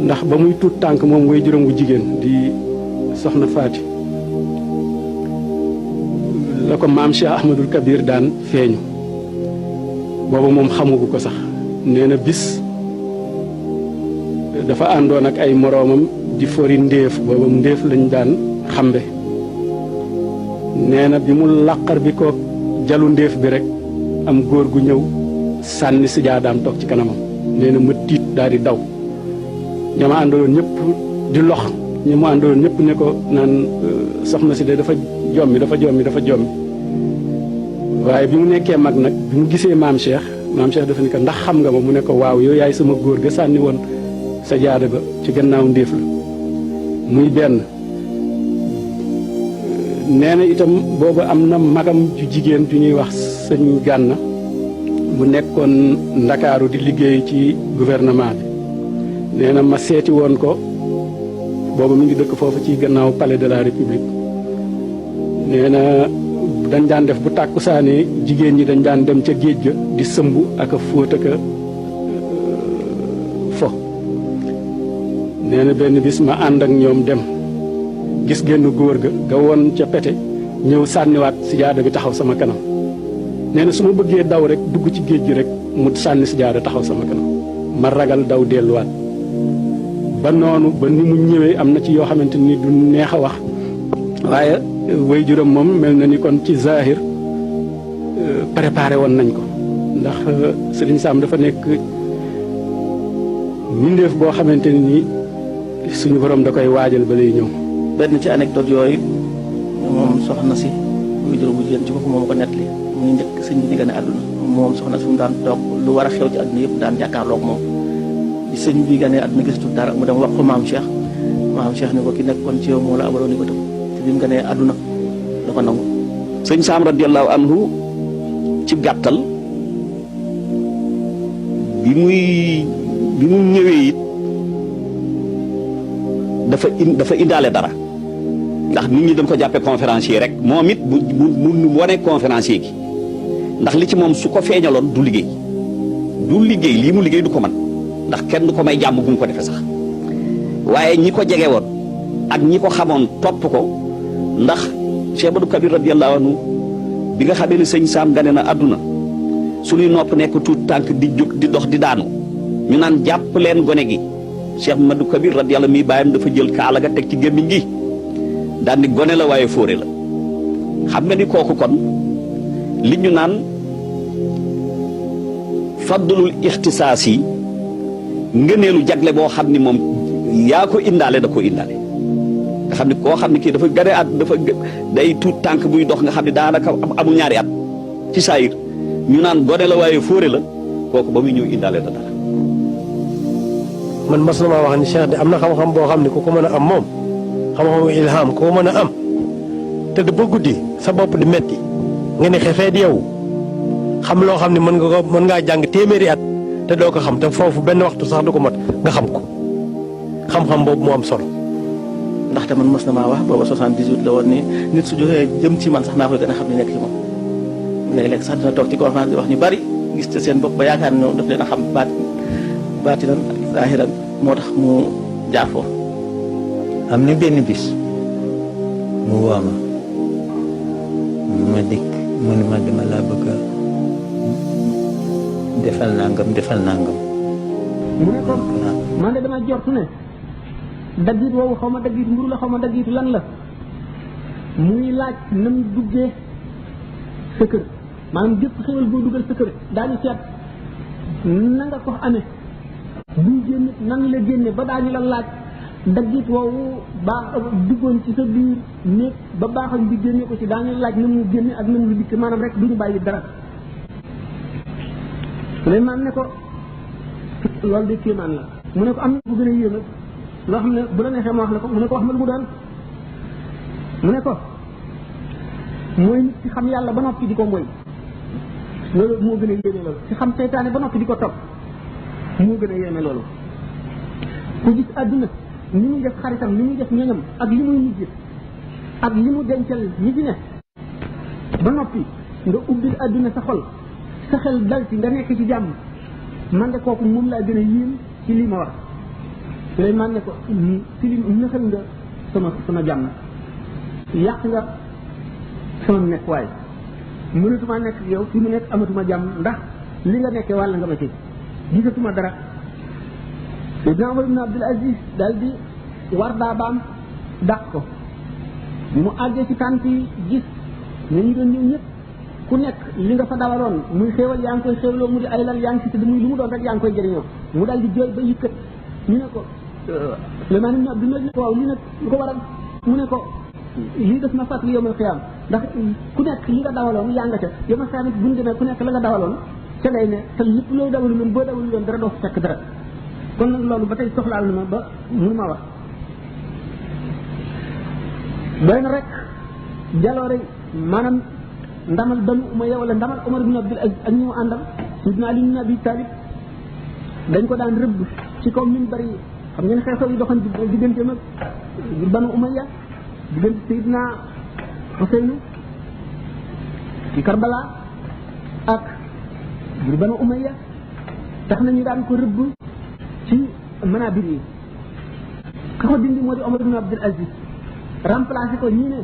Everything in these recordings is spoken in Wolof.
ndax ba muy tuut tànk moom way juróom wu jigéen di soxna Faati la ko maam Cheikh Ahmadul Kabir daan feeñu booba moom xamugu ko sax nee na bis dafa àndoon ak ay moroomam di fori ndéef booba ndéef lañ daan xambe nee na bi mu làqar bi ko jalu ndéef bi rek am góor gu ñëw sànni si jaadaam toog ci kanamam nee na ma tiit daal di daw ña ma àndaloon ñëpp di lox ñi mu àndaloon ñëpp ne ko naan soxna si de dafa jommi waaye bi mu nekkee mag nag bi mu gisee maam Cheikh dafa ne ko ndax xam nga ma mu ne ko waaw yow yaay sama góor ga sànni woon sa jaada ba ci gannaaw ndéef la muy benn nee na itam boobu am na magam ju jigéen ju ñuy wax sëñ Gànna bu nekkoon Ndakaaru di liggéey ci gouvernement bi nee na ma seeti woon ko boobu mi ngi dëkk foofu ci gannaaw palais de la république nee na dañ daan def bu tàkkusaanee jigéen ñi dañ daan dem ca géej ga di sëmb ak a fóot ak a fo nee na benn bis ma ànd ak ñoom dem gis génn góor ga woon ca pete ñëw sànniwaat sijaada bi taxaw sama kanam nee na su ma bëggee daw rek dugg ci géej gi rek mu sànni sijaada taxaw sama kanam ma ragal daw delluwaat ba noonu ba ni mu ñëwee am na ci yoo xamante ni du neex a wax waaye way juróom moom mel na ni kon ci zahir préparé woon nañ ko ndax Sëriñ Sam dafa nekk mbindeef boo xamante ni suñu borom da koy waajal ba lay ñëw. benn ci anecdote yooyu moom soxna si way juróom bu jigéen ci boppam moom ko nettali muy njëkk sëñ bi di gane àdduna moom soxna si mu daan toog lu war a xew ci àdduna yëpp daan jàkkaarloog moom di sëñ bi gane àdduna gisatul dara mu dem wax ko maam Cheikh ni ko ki nekkoon ci yow moo la abaloon ni ko tam te bi mu gane àdduna la ko nangu. sëñ Sam radiyallahu anhu ci gàttal bi mu ñëwee it dafa indaale dara ndax nit ñi dañ ko jàppee conférencier rek moom it mu wane conférencier gi ndax li ci moom su ko feeñaloon du liggéey lii mu liggéey du ko man ndax kenn du ko may jàmm gu mu ko defee sax waaye ñi ko jege woon ak ñi ko xamoon topp ko ndax Cheikh Ahmadou Kabir radiyallahu anhu bi nga xamee ne sëñ Sam gane na àdduna suñuy nopp nekk tuut tànk di jóg di dox di daanu ñu naan jàpp leen gone gi Cheikh Ahmadou Kabir radiyallahu mi bàyyam dafa jël kaala ga teg ci gémmiñ gi daan ni gone la waaye fóore la xam nga ni kooku kon li ñu naan faddulul ixtisaas yi ngëneelu jagle boo xam ni moom yaa ko indaale da ko indaale nga xam ne koo xam ne kii dafa gane at dafa day tuut tànk buy dox nga xam ne daanaka amul ñaari at ci saayir ñu naan gone la waaye fóore la kooku ba muy ñëw indaale da dara. man mas na maa wax ni Cheikh de am na xam-xam boo xam ne ku ko mën a am moom xam-xamu ilham ku ko mën a am te ba guddi sa bopp di metti nga ne xefee di yow xam loo xam ne mën ngaa jàng téeméeri at te doo ko xam te foofu benn waxtu sax du ko mat nga xam ko xam-xam boobu moo am solo. ndaxte man mës na maa wax booba 78 la woon ni nit su joxee jëm ci man sax naa koy gën a xam ne nekk ci moom léeg-léeg sax dina toog ci conférence di wax ñu bari gis te seen bopp ba yaakaar ne daf leen a xam baatinan ak zaahiran moo tax mu jaar foofu. am na benn bis mu woo ma dikk mu ne ma dama laa bëgg a defal nangam. mu ne ko man de dama jortu ne daggit woowu xaw ma daggitu mburu la xaw ma daggitu lan la muy laaj na mu duggee sa kër maanaam gépp xéwal boo dugal sa kër daañu seet na nga ko amee buy génn nan la génne ba daañu la laaj daggit woowu duggoon ci sa biir néeg ba baaxañ bi génne ko ci daañu la laaj na mu génne ak na mu dikk maanaam rek duñu bàyyi dara Suleymaan ne ko loolu de kéemaan la mu ne ko am na bu gën a yéeme loo xam ne bu la neexee ma wax la ko mu ne ko wax ma lu mu doon mu ne ko mooy nit ci xam yàlla ba noppi di ko moy loolu moo gën a yéeme loolu ci xam seytaane ba noppi di ko topp moo gën a yéeme loolu ku gis àdduna ni muy def xaritam ni muy def ñoñam ak li muy mujj ak li mu dencal ñi fi ne ba noppi nga ubbil àdduna sa xol sa xel dal ci nga nekk ci jàmm man de kooku moom laa gën a yéem ci lii ma wax Suleymaan ne ko tilim nëxal nga sama jàmm yàq nga sama nekk waaye mënatuma nekk yow fi mu nekk amatuma jàmm ndax li nga nekkee wàll nga ma ci gisatuma dara Seydina Omar ibn Abdul Aziz daal di war daabaam dàq ko bi mu àggee ci tànt yi gis ne ñu doon ñëw ñëpp ku nekk li nga fa dawaloon muy xéewal yaa ngi koy xéewloo mu di ay lal yaa ngi ci tëdd muy lu mu doon rek yaa ngi koy jëriñoo mu daal di jooy ba yëkkat ñu ne ko Suleymaan ibn Abdul Aziz waaw lii nag lu ko waral mu ne ko lii def na fàttali yawmal qiyaam ndax ku nekk li nga dawaloon yaa nga ca yawmal qiyaam bu ñu demee ku nekk la nga dawaloon ca lay ne te lépp loo dawalu loon boo dawalu loon dara doo fa fekk dara kon nag loolu ba tey soxlaal na ma ba mënu ma wax doy na rek jaloore maanaam ndamal Banu Umayya wala ndamal Umar ibn Abdul Aziz ak ñi mu àndal Sidna Ali ibn Abi Talib dañ ko daan rëbb ci kaw minbar yi xam ngeen xew-xew yi doxoon diggante mag Banu Umayya diggante Seydina Huseynu ci Karbala ak Banu Umayya tax nañu daan ko rëbb ci manabir yi ka ko dindi moo di Omar ibn Abdul Aziz remplacé ko ñii ne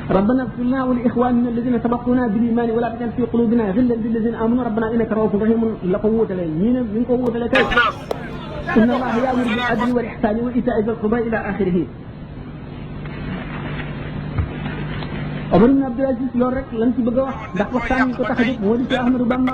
ربنا اغفر لنا ولإخواننا الذين سبقونا بالإيمان ولا تجعل في قلوبنا غلا للذين آمنوا ربنا إنك رؤوف رحيم لقوة لنا مين من قوة لك إن الله يأمر بالعدل والإحسان وإيتاء ذي القربى إلى آخره Omar ibn Abdul Aziz loolu rek lañ ci bëgg a wax ndax waxtaan ko tax a jóg moo di ci Ahmadou Bamba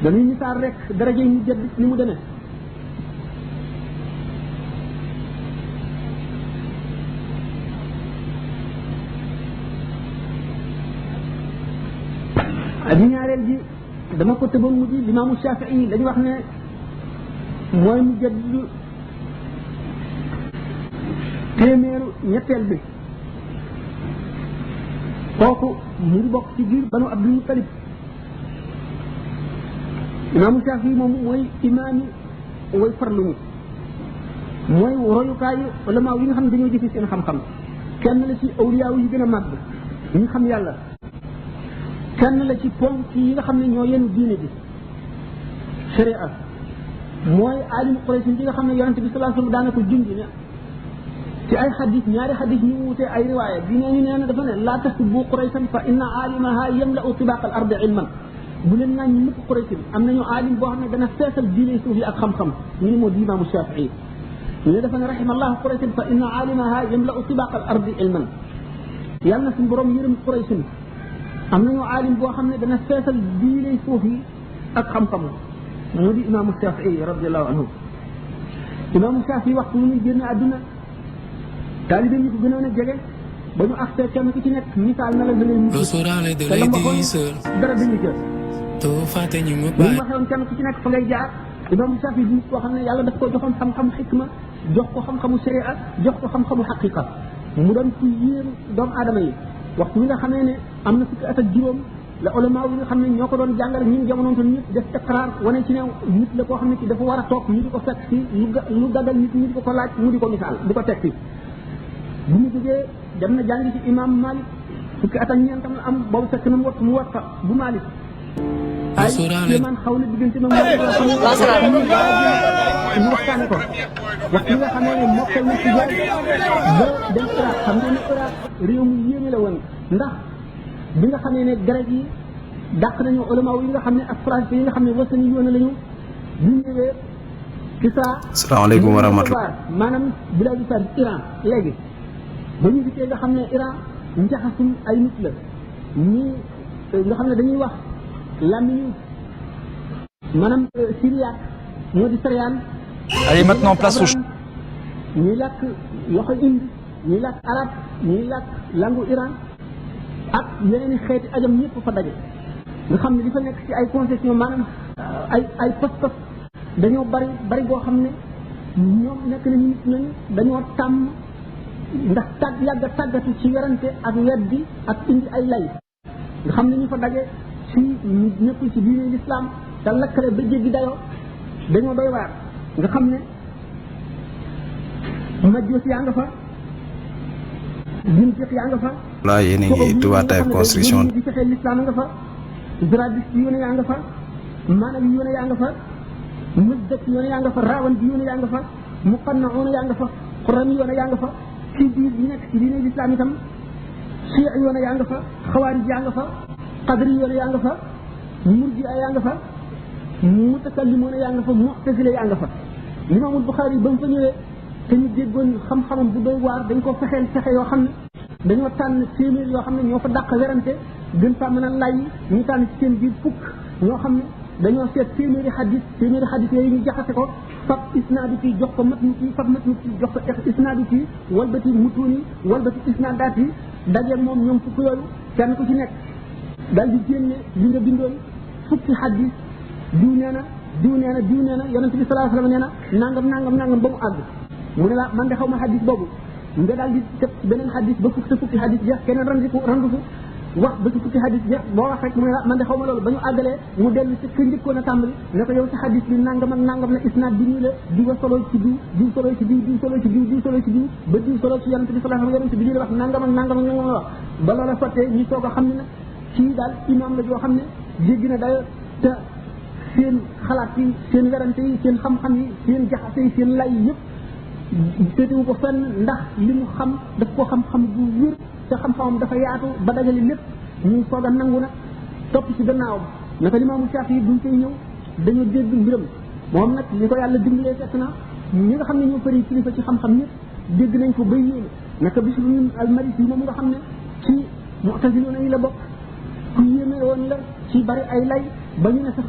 dañuy misaal rek daraje yi ñu jëdd ni mu demee ak ñaareel ji dama ko tëboon mu di limaamu Shafii dañu wax ne mooy mu jëdd téeméeru ñetteel bi kooku mu ngi bokk ci biir Banu Abdul Muttalib imaamu Shafii moom mooy imaami way farluñu mooy royukaayu ulamaa yi nga xam ne dañoo jëfe seen xam-xam kenn la ci awliyaaw yi gën a màgg ñi xam yàlla kenn la ci ponk yi nga xam ne ñoo yenu diine bi sharia mooy aalimu Quraysh yi nga xam ne yonente bi sallallahu alayhi wasallam daana ko junj ne ci ay xadis ñaari xadis ñu wutee ay riwaaya bi nee ñu nee na dafa ne laa tasubbu Qurayshan fa inna aalimaha yamla'u tibaq al ardi ilman bu leen naan ñu mukk Quraysh am nañu aalim boo xam ne dana feesal diine suuf yi ak xam-xam ñu ne moo di imaamu Shafii ñu ne dafa ne rahimallahu Qurayshan fa inna aalimaha yamla'u tibaq al ardi ilman yàlla na suñu borom yërëm Quraysh am nañu aalim boo xam ne dana feesal diine suuf yi ak xam-xam moo di imaamu Shafii radiyallahu anhu imaamu Shafii waxtu mu muy génn àdduna taalibe yi ko gënoon a jege ba ñu accès kenn ku ci nekk misaal na la da leen te la ma waxoon dara dañu jël bu ñu waxee woon kenn ku ci nekk fa ngay jaar imaamu Shafii bi koo xam ne yàlla daf ko joxoon xam-xam xikma jox ko xam-xamu sharia jox ko xam-xamu xaqiqa mu doon ci yéem doomu aadama yi waxtu wi nga xamee ne am na fukki at ak juróom la ulama yi nga xam ne ñoo ko doon jàngale ñun jamonoon tan ñëpp def iqraar wane ci ne nit la koo xam ne ci dafa war a toog ñu di ko fekk si lu dagal nit ñi di ko laaj mu di ko misaal di ko teg si bu mu jógee dem na jàngi ci imam Malik fukki at ak ñeentam la am boobu fekk na mu wat fa bu Malik ay man xaw na diggante ma ñu waxtaane ko waxtu nga xamee ne mokkal na ci jaar ba dem Irak xam nga ne Irak réew mu yéeme la woon ndax bi nga xamee ne garab yi dàq nañu ulama yi nga xam ne ak français yi nga xam ne wasani yoon lañu bu ñëwee Kisra salaamaaleykum wa rahmatulah maanaam biladu sa Iran léegi ba ñu gisee nga xam ne Iran njaxasum ay nit la ñii nga xam ne dañuy wax lamiñu maanaam syriaque moo di syriane allez maintenant place au ñuy làkk loxo indi ñuy làkk arab ñuy làkk langu Iran ak yeneen i xeeti ajam ñëpp fa daje nga xam ne li fa nekk ci ay concession maanaam ay pas-pas dañoo bari boo xam ne ñoom nekk nañu nit nañu dañoo tàmm ndax yàgg tàggatu ci werante ak weddi ak indi ay lay nga xam ne ñu fa daje ci nekkul ci diine l'islam te lakkale ba jéggi dayoo dañoo doy waar nga xam ne majjoos yaa nga fa jimtiq yaa nga fa la yéen a ngi tubaab type construction di fexee l'islam nga fa zradis yoone yaa nga fa maanaam yoone yaa nga fa mësdëk yoon yaa nga fa raawan bi yoon yaa nga fa muqannauna yaa nga fa xurami yoon yaa nga fa ci biir yi nekk ci diine lislaam itam chia yoon yaa nga fa xawaarij yaa nga fa qadri yoon yaa nga fa murji'a yaa nga fa mutakallimoon yaa nga fa mu'tazila yaa nga fa Imaamul Buxaari ba mu fa ñëwee te ñu déggoon xam-xamam bu doy waar dañ ko fexeel fexe yoo xam ne dañoo tànn téeméer yoo xam ne ñoo fa dàq werante gën fa mën a lay ñu tànn ci seen biir fukk ñoo xam ne dañoo seet téeméeri xadis yooyu ñu jaxase ko fab isnaadu ci jox ko matnu ci fab matnu ci jox ko isnaadu ci walbati mutuuni walbati isnaadaat yi daje moom ñoom fukk yooyu kenn ku ci nekk dal di génne li nga bindoon fukki xadis diw nee na yonente bi sallallahu alayhi wasallam nee na nangam ba mu àgg mu ne la man de xaw ma xadis boobu nga daal di teg beneen xadis ba fukki xadis jeex keneen randu ko wax ba ci fukki xadis jeex boo wax rek mu ne la man de xaw ma loolu ba ñu àggalee mu dellu ci ka njëkkoon a tàmbali ne ko yow sa xadis bi nangam ak nangam la isnaad bi nii la diw a solo ci diw solo ci diw solo ci diw solo ci diw ba diw solo ci yonente bi sallallahu alayhi wasallam yonente bi nii la wax nangam ak nangam la wax ba loola sottee ñu soog a xam ne nag kii daal imaam la joo xam ne jéggi na dayo te seen xalaat yi seen werante yi seen xam-xam yi seen jaxase yi seen lay yëpp féetewu ko fenn ndax li mu xam daf ko xam-xam bu wér te xam-xamam dafa yaatu ba dajale lépp ñu soog a nangu nag topp ci gannaawam naka Imaamu Shaafi buñ koy ñëw dañoo dégg mbiram moom nag li ko yàlla dimbalee fekk na ñi nga xam ne ñoo fëri kilifa ci xam-xam ñëpp dégg nañ ko bay yéene naka Bishr al-Marisi moom nga xam ne ci mu'taziloona yi la bokk ku yéeme woon la ci bari ay lay ba ñu ne sax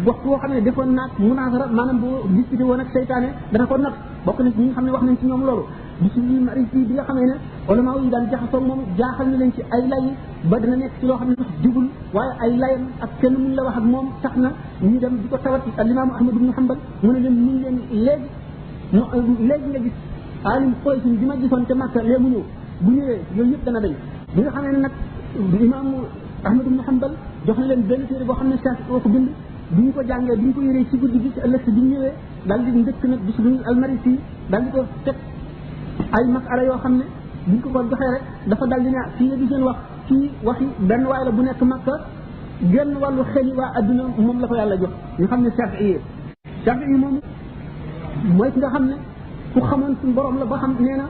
waxtu woo xam ne defoon naag munaasara maanaam bu discuté woon ak seytaane dana ko nag bokk na ñi nga xam ne wax nañ ci ñoom loolu Bishr al-Marisi bi nga xamee ne ulama yi daan jaxasoo moom jaaxal na leen ci ay lay ba dana nekk ci loo xam ne sax jubul waaye ay layam ak kenn mun la wax ak moom tax na ñu dem di ko tawat al-Imam Ahmad ibn Hanbal mu ne leen ñu leen léegi nga gis alim Quraysh bi ma gisoon te Makka lee mu ñëw bu ñëwee yooyu yëpp dana dañ bi nga xamee ne nag Imam Ahmad ibn Hanbal jox na leen benn téere boo xam ne Shaafi ko bind bi ñu ko jàngee bi ñu ko yëree ci guddi gi ci ëllëg bi ñu ñëwee daal di njëkk nag Bishr al-Marisi daal di ko teg ay masala yoo xam ne bi ñu ko joxee rek dafa daal di ne fii nga giseen wax kii waxi benn waay la bu nekk Makka genn wàllu xel yi waa adduna moom la ko yàlla jox ñu xam ne Shaafi'i moom mooy ki nga xam ne ku xamoon suñu borom la ba xam nee na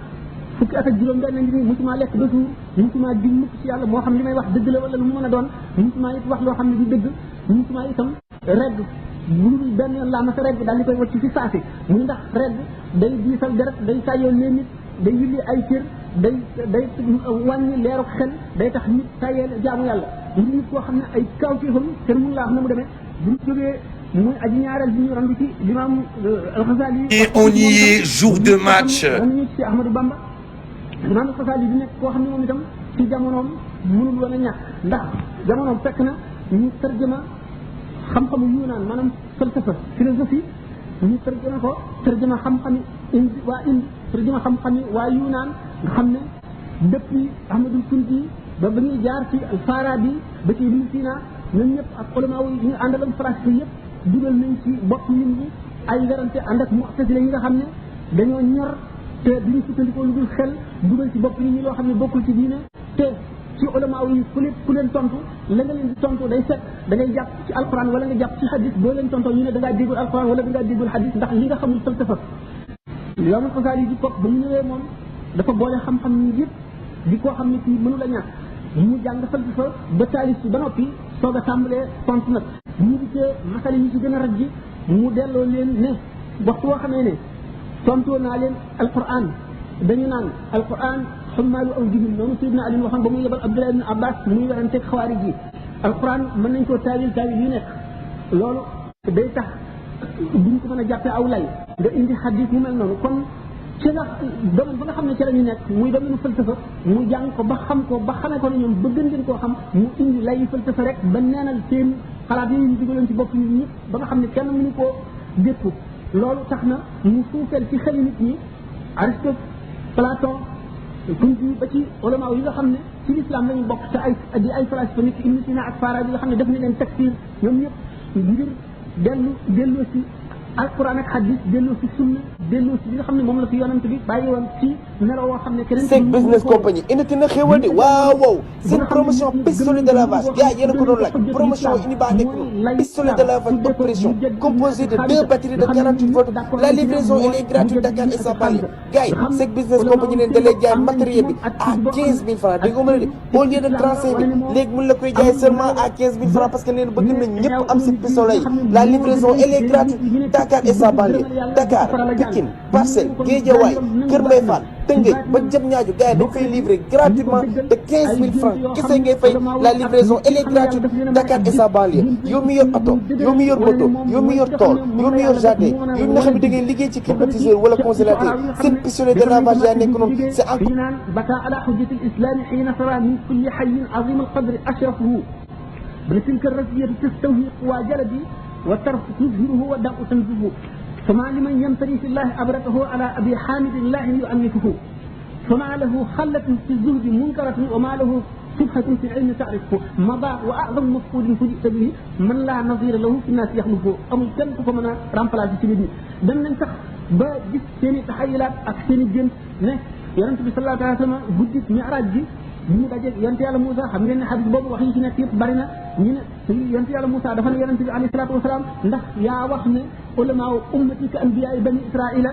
fukki at ak juróom benn ngi nii musuma lekk ba suur musuma di mukk ci yàlla moo xam li may wax dëgg la wala lu mu mën a doon musuma it wax loo xam ne du dëgg musuma itam regg lu benn yoon laa ma sa regg daal di koy wacc ci saasi muy ndax regg day diisal deret day tàyyoo leen nit day yulli ay cër day wàññi leeru xel day tax nit tàyyee jaamu yàlla ñu nit koo xam ne ay kawtéefam kenn mun laa wax na mu demee bu ñu jógee muy aji ñaareel bi ñu randu ci l'imam al-Ghazali et on y est jour de match ñu ci Ahmadou Bamba l'imam al-Ghazali di nekk koo xam ne moom itam ci jamonoom mënul woon a ñàkk ndax jamonoom fekk na ñu tarjama xam-xamu Yunaan maanaam falsafa philosophie ñu tarjama ko tarjama xam-xami indi tarjama xam-xami waa Yunaan nga xam ne depuis Ahmadul Kunti ba ñuy jaar ci al-Farabi ba ci Ibn Sina ñoom ñëpp ak ulama yi ñu àndal ak français yëpp dugal nañ ci bopp nit ñi ay werante ànd ak mu'tazila yi nga xam ne dañoo ñor te duñu sukkandikoo lu dul xel dugal ci bopp nit ñi loo xam ne bokkul ci diine te ci ulama yi ku leen tontu la nga leen di tontu day fekk da ngay jàpp ci alquran wala nga jàpp ci hadis boo leen tontoo ñu ne da ngaa déggul alquran wala da ngaa déggul hadis ndax li nga xamul falsafa Imaam Xasaali di kopp ba mu ñëwee moom dafa boole xam-xam ñi yëpp di koo xam ne kii mënu la ñàkk mu jàng falsafa ba taalif ci ba noppi soog a tàmbalee tontu nag ñu gisee masali yi ci gën a rajji mu delloo leen ne waxtu woo xamee ne tontoo naa leen alquran dañu naan alquran xummaalu aw jibin noonu Seydina Ali waxoon ba muy yebal Abdullah ibn Abbas muy weranteeg xawaari ji alquran mën nañ koo taawil yu nekk loolu day tax duñ ko mën a jàppee aw lay nga indi xadis mu mel noonu kon ci nga domaine ba nga xam ne ci la ñu nekk muy domaine falsafa mu jàng ko ba xam ko ba xamee ko ne ñoom bëgg ngeen koo xam mu indi lay falsafa rek ba neenal seen xalaat yi ñu dugaloon ci bopp nit ñi ba nga xam ne kenn mënu koo dékku loolu tax na mu suufeel ci xeli nit ñi Aristote Platon Kunti ba ci ulama yi nga xam ne ci l'islam lañu bokk te ay di ay falasifa nit Ibn Sina ak Farabi yi nga xam ne def na leen takfir ñoom ñëpp ngir dellu si alquran ak hadith delloo si sunna delloo si li nga xam ne moom la fi yonent bi bàyyi woon ci melo woo xam ne keneen Seck Business Company indi na xéwal de waaw waaw seen promotion pistolet de lavage gars yéen a ko doon laaj promotion indi baa nekk noonu pistolet de lavage haute pression composé de 2 batteries de 48 volts la livraison elle est gratuite Dakar et sa banlieue gars yi Seck Business Company neen da lay jaay matériel bi à 15 000 francs dégg nga ma ne de au lieu de 35 000 léegi mun la koy jaay seulement à 15 000 francs parce que neen bëgg na ñëpp am si pistolet yi la livraison elle est gratuite Dakar et sa banlieue Dakar Pikine Parcelles Guédiawaye Kër Mbaye Fall Tëngéej ba Diamniadio gars yi dañ fay livrer gratuitement de 15 000 francs kese ngay fay la livraison elle est gratuite Dakar et sa banlieue yow mi yor oto yow mi yor moto yow mi yor tool yow mi yor jardin yow mi nga xam ne da ngay liggéey ci climatiseur wala congélateur seen pistolet de lavage yaa nekk noonu c'est encore baka ala hujjati al-islam hina tara min kulli hayyin azim al-qadr ashrafuhu بتلك الرزية تستوهي قوى جلدي والترف تظهره والداء تنزفه فما لمن يمتري في الله أبرته على أبي حامد الله يؤنفه فما له خلة في الزهد منكرة وما له شبهة في العلم تعرفه مضى وأعظم مفقود فجئت به من لا نظير له في الناس يخلفه أم كان فمنا رامبلا في سيدي دم ننسخ بجس سيني تحيلات أكسيني الجن يرنت صلى الله عليه وسلم بدت معراج جي ñu daje yonent yàlla Moussa xam ngeen ne xadis boobu wax yi ci nekk yëpp bari na ñu ne yonent yàlla Moussa dafa ne yonent bi alayhi salaatu wasalaam ndax yaa wax ne ulama ummatika anbiya bani israila